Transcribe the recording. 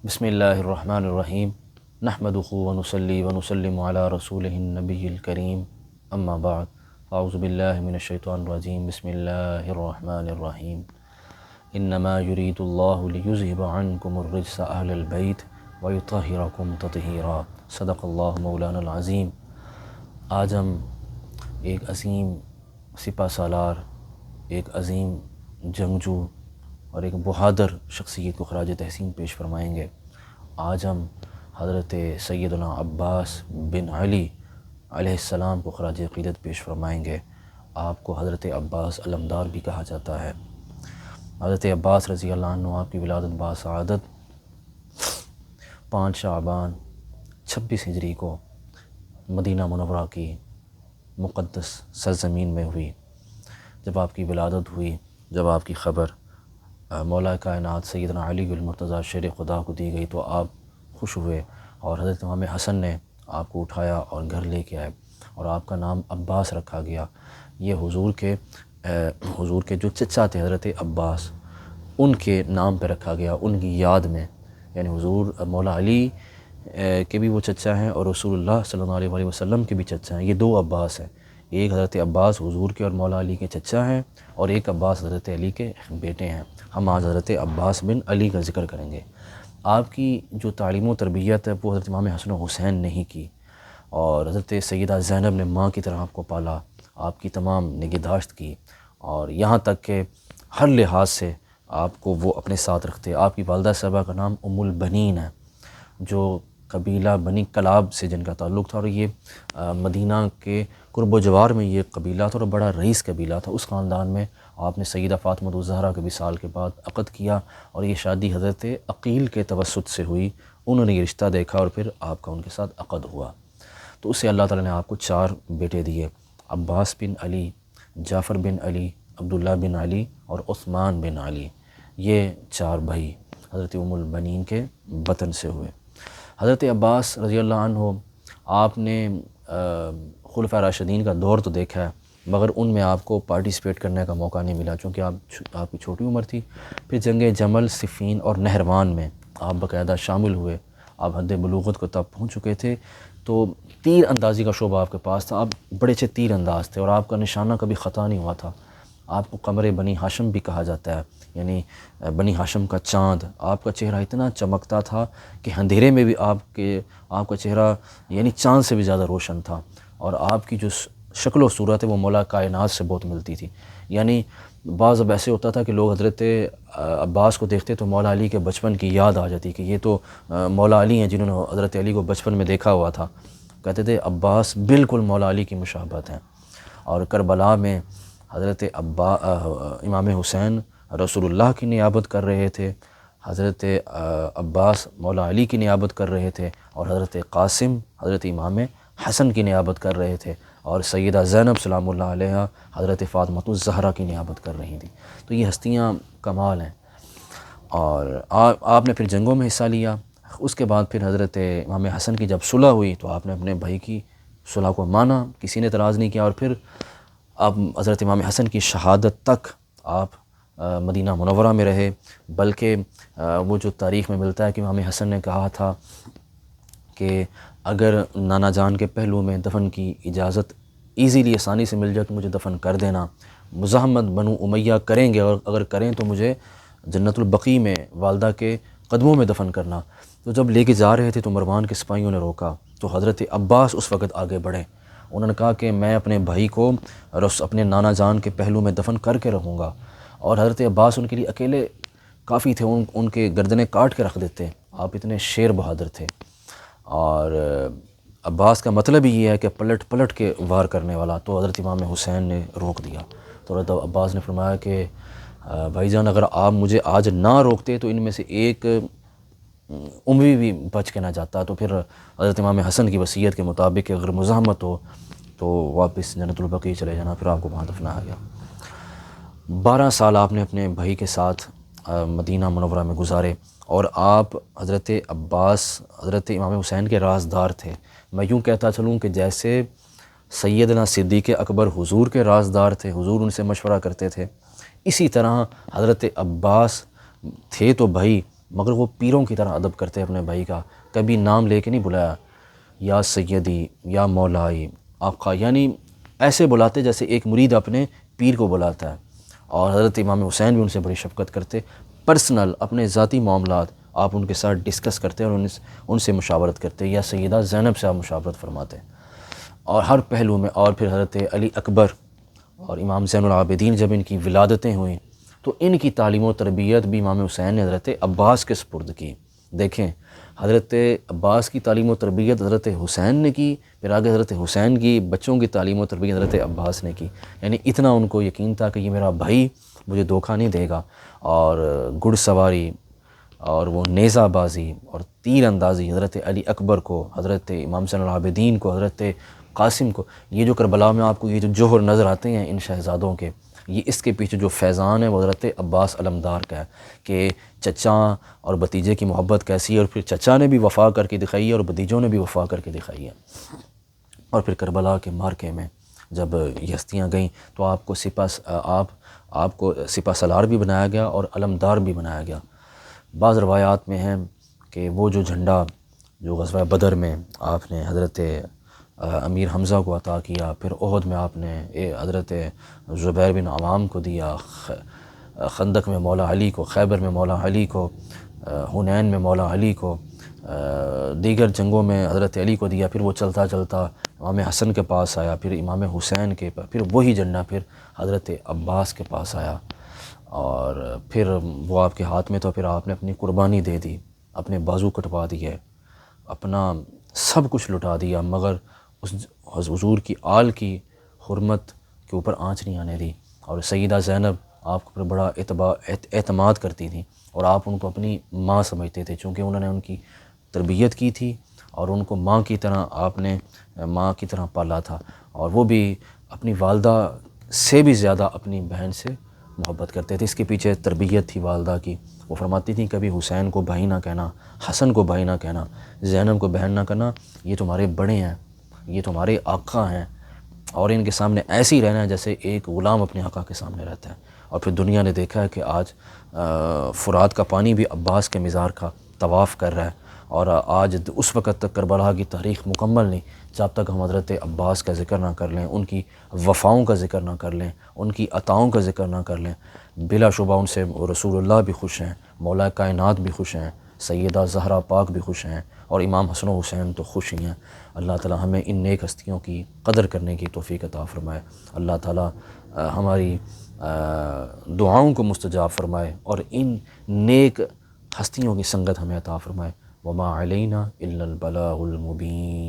بسم اللہ الرحمن الرحیم نحمدہ ونصلی ونسلم علی رسولہ النبی الکریم اما بعد اعوذ باللہ من الشیطان الرجیم بسم اللہ الرحمن الرحیم انما یرید اللہ لیذہب عنکم الرجس اہل البیت ویطہرکم تطہیرا صدق اللہ مولانا العظیم۔ آج ہم ایک عظیم سپہ سالار، ایک عظیم جنگجو اور ایک بہادر شخصیت کو خراج تحسین پیش فرمائیں گے۔ آج ہم حضرت سیدنا عباس بن علی علیہ السلام کو خراج عقیدت پیش فرمائیں گے۔ آپ کو حضرت عباس علمدار بھی کہا جاتا ہے۔ حضرت عباس رضی اللہ عنہ آپ کی ولادت باسعادت 5 شعبان 26 ہجری کو مدینہ منورہ کی مقدس سرزمین میں ہوئی۔ جب آپ کی ولادت ہوئی، جب آپ کی خبر مولا کائنات سیدنا علی المرتضیٰ شیر خدا کو دی گئی تو آپ خوش ہوئے، اور حضرت امام حسن نے آپ کو اٹھایا اور گھر لے کے آئے اور آپ کا نام عباس رکھا گیا۔ یہ حضور کے جو چچا تھے حضرت عباس، ان کے نام پہ رکھا گیا، ان کی یاد میں، یعنی حضور مولا علی کے بھی وہ چچا ہیں اور رسول اللہ صلی اللہ علیہ وسلم کے بھی چچا ہیں۔ یہ 2 عباس ہیں، ایک حضرت عباس حضور کے اور مولا علی کے چچا ہیں، اور ایک عباس حضرت علی کے بیٹے ہیں۔ ہم آج حضرت عباس بن علی کا ذکر کریں گے۔ آپ کی جو تعلیم و تربیت ہے وہ حضرت امام حسن و حسین نے ہی کی، اور حضرت سیدہ زینب نے ماں کی طرح آپ کو پالا، آپ کی تمام نگہداشت کی، اور یہاں تک کہ ہر لحاظ سے آپ کو وہ اپنے ساتھ رکھتے۔ آپ کی والدہ صاحبہ کا نام ام البنین ہے، جو قبیلہ بنی کلاب سے جن کا تعلق تھا، اور یہ مدینہ کے قرب و جوار میں یہ قبیلہ تھا اور بڑا رئیس قبیلہ تھا۔ اس خاندان میں آپ نے سیدہ فاطمہ الزہرا کے وصال کے بعد عقد کیا، اور یہ شادی حضرت عقیل کے توسط سے ہوئی۔ انہوں نے یہ رشتہ دیکھا اور پھر آپ کا ان کے ساتھ عقد ہوا، تو اس سے اللہ تعالیٰ نے آپ کو 4 بیٹے دیے: عباس بن علی، جعفر بن علی، عبداللہ بن علی اور عثمان بن علی۔ یہ 4 بھائی حضرت ام البنین کے بطن سے ہوئے۔ حضرت عباس رضی اللہ عنہ، آپ نے خلفاء راشدین کا دور تو دیکھا ہے، مگر ان میں آپ کو پارٹیسپیٹ کرنے کا موقع نہیں ملا، چونکہ آپ کی چھوٹی عمر تھی۔ پھر جنگ جمل، صفین اور نہروان میں آپ باقاعدہ شامل ہوئے۔ آپ حد بلوغت کو تب پہنچ چکے تھے، تو تیر اندازی کا شعبہ آپ کے پاس تھا۔ آپ بڑے اچھے تیر انداز تھے، اور آپ کا نشانہ کبھی خطا نہیں ہوا تھا۔ آپ کو قمر بنی ہاشم بھی کہا جاتا ہے، یعنی بنی ہاشم کا چاند۔ آپ کا چہرہ اتنا چمکتا تھا کہ اندھیرے میں بھی آپ کا چہرہ یعنی چاند سے بھی زیادہ روشن تھا، اور آپ کی جو شکل و صورت ہے وہ مولا کائنات سے بہت ملتی تھی۔ یعنی بعض اب ایسے ہوتا تھا کہ لوگ حضرت عباس کو دیکھتے تو مولا علی کے بچپن کی یاد آ جاتی کہ یہ تو مولا علی ہیں جنہوں نے حضرت علی کو بچپن میں دیکھا ہوا تھا۔ کہتے تھے عباس بالکل مولا علی کی مشابہت ہیں۔ اور کربلا میں حضرت امام حسین رسول اللہ کی نیابت کر رہے تھے، حضرت عباس مولا علی کی نیابت کر رہے تھے، اور حضرت قاسم حضرت امام حسن کی نیابت کر رہے تھے، اور سیدہ زینب سلام اللہ علیہا حضرت فاطمہ الزہرا کی نیابت کر رہی تھیں۔ تو یہ ہستیاں کمال ہیں، اور آپ نے پھر جنگوں میں حصہ لیا۔ اس کے بعد پھر حضرت امام حسن کی جب صلح ہوئی تو آپ نے اپنے بھائی کی صلح کو مانا، کسی نے اعتراض نہیں کیا، اور پھر آپ حضرت امام حسن کی شہادت تک آپ مدینہ منورہ میں رہے۔ بلکہ وہ جو تاریخ میں ملتا ہے کہ امام حسن نے کہا تھا کہ اگر نانا جان کے پہلو میں دفن کی اجازت ایزیلی آسانی سے مل جائے تو مجھے دفن کر دینا۔ مزاحمت بنو امیہ کریں گے، اور اگر کریں تو مجھے جنت البقیع میں والدہ کے قدموں میں دفن کرنا۔ تو جب لے کے جا رہے تھے تو مروان کے سپاہیوں نے روکا، تو حضرت عباس اس وقت آگے بڑھے۔ انہوں نے کہا کہ میں اپنے بھائی کو اپنے نانا جان کے پہلو میں دفن کر کے رہوں گا، اور حضرت عباس ان کے لیے اکیلے کافی تھے، ان کے گردنیں کاٹ کے رکھ دیتے۔ آپ اتنے شیر بہادر تھے، اور عباس کا مطلب ہی یہ ہے کہ پلٹ پلٹ کے وار کرنے والا۔ تو حضرت امام حسین نے روک دیا، تو حضرت عباس نے فرمایا کہ بھائی جان اگر آپ مجھے آج نہ روکتے تو ان میں سے ایک اموی بھی بچ کے نہ جاتا۔ تو پھر حضرت امام حسن کی وصیت کے مطابق کہ اگر مزاحمت ہو تو واپس جنت البقیع چلے جانا، پھر آپ کو وہاں دفنایا گیا۔ 12 سال آپ نے اپنے بھائی کے ساتھ مدینہ منورہ میں گزارے، اور آپ حضرت عباس حضرت امام حسین کے رازدار تھے۔ میں یوں کہتا چلوں کہ جیسے سیدنا صدیق اکبر حضور کے رازدار تھے، حضور ان سے مشورہ کرتے تھے، اسی طرح حضرت عباس تھے تو بھائی، مگر وہ پیروں کی طرح ادب کرتے اپنے بھائی کا، کبھی نام لے کے نہیں بلایا، یا سیدی یا مولائی آقا، یعنی ایسے بلاتے جیسے ایک مرید اپنے پیر کو بلاتا ہے۔ اور حضرت امام حسین بھی ان سے بڑی شفقت کرتے، پرسنل اپنے ذاتی معاملات آپ ان کے ساتھ ڈسکس کرتے اور ان سے مشاورت کرتے، یا سیدہ زینب سے آپ مشاورت فرماتے، اور ہر پہلو میں۔ اور پھر حضرت علی اکبر اور امام زین العابدین جب ان کی ولادتیں ہوئیں تو ان کی تعلیم و تربیت بھی امام حسین نے حضرت عباس کے سپرد کی۔ دیکھیں، حضرت عباس کی تعلیم و تربیت حضرت حسین نے کی، پھر آگے حضرت حسین کی بچوں کی تعلیم و تربیت حضرت عباس نے کی، یعنی اتنا ان کو یقین تھا کہ یہ میرا بھائی مجھے دھوکہ نہیں دے گا۔ اور گھڑ سواری اور وہ نیزہ بازی اور تیر اندازی حضرت علی اکبر کو، حضرت امام زین العابدین کو، حضرت قاسم کو، یہ جو کربلا میں آپ کو یہ جو جوہر نظر آتے ہیں ان شہزادوں کے، یہ اس کے پیچھے جو فیضان ہے وہ حضرت عباس علمدار کا ہے، کہ چچا اور بھتیجے کی محبت کیسی ہے، اور پھر چچا نے بھی وفا کر کے دکھائی ہے اور بھتیجوں نے بھی وفا کر کے دکھائی ہے۔ اور پھر کربلا کے مارکے میں جب یہ ہستیاں گئیں تو آپ کو سپہ سالار بھی بنایا گیا اور علمدار بھی بنایا گیا۔ بعض روایات میں ہیں کہ وہ جو جھنڈا جو غزوہ بدر میں آپ نے حضرت امیر حمزہ کو عطا کیا، پھر احد میں آپ نے حضرت زبیر بن عوام کو دیا، خندق میں مولا علی کو، خیبر میں مولا علی کو، حنین میں مولا علی کو، دیگر جنگوں میں حضرت علی کو دیا، پھر وہ چلتا چلتا امام حسن کے پاس آیا، پھر امام حسین کے پاس، پھر وہی جھنڈا پھر حضرت عباس کے پاس آیا، اور پھر وہ آپ کے ہاتھ میں تو پھر آپ نے اپنی قربانی دے دی، اپنے بازو کٹوا دیے، اپنا سب کچھ لٹا دیا، مگر اس حضور کی آل کی حرمت کے اوپر آنچ نہیں آنے دی۔ اور سیدہ زینب آپ کو پر بڑا اعتماد کرتی تھیں، اور آپ ان کو اپنی ماں سمجھتے تھے، چونکہ انہوں نے ان کی تربیت کی تھی اور ان کو ماں کی طرح آپ نے ماں کی طرح پالا تھا، اور وہ بھی اپنی والدہ سے بھی زیادہ اپنی بہن سے محبت کرتے تھے۔ اس کے پیچھے تربیت تھی والدہ کی۔ وہ فرماتی تھیں کبھی حسین کو بھائی نہ کہنا، حسن کو بھائی نہ کہنا، زینب کو بہن نہ کہنا، یہ تمہارے بڑے ہیں، یہ تمہارے آقا ہیں، اور ان کے سامنے ایسے ہی رہنا ہے جیسے ایک غلام اپنے آقا کے سامنے رہتا ہے۔ اور پھر دنیا نے دیکھا ہے کہ آج فرات کا پانی بھی عباس کے مزار کا طواف کر رہا ہے، اور آج اس وقت تک کربلا کی تاریخ مکمل نہیں جب تک ہم حضرت عباس کا ذکر نہ کر لیں، ان کی وفاؤں کا ذکر نہ کر لیں، ان کی عطاؤں کا ذکر نہ کر لیں۔ بلا شبہ ان سے رسول اللہ بھی خوش ہیں، مولا کائنات بھی خوش ہیں، سیدہ زہرا پاک بھی خوش ہیں، اور امام حسن و حسین تو خوش ہی ہیں۔ اللہ تعالی ہمیں ان نیک ہستیوں کی قدر کرنے کی توفیق عطا فرمائے۔ اللہ تعالی ہماری دعاؤں کو مستجاب فرمائے اور ان نیک ہستیوں کی سنگت ہمیں عطا فرمائے۔ وما علینا الا البلاغ المبین۔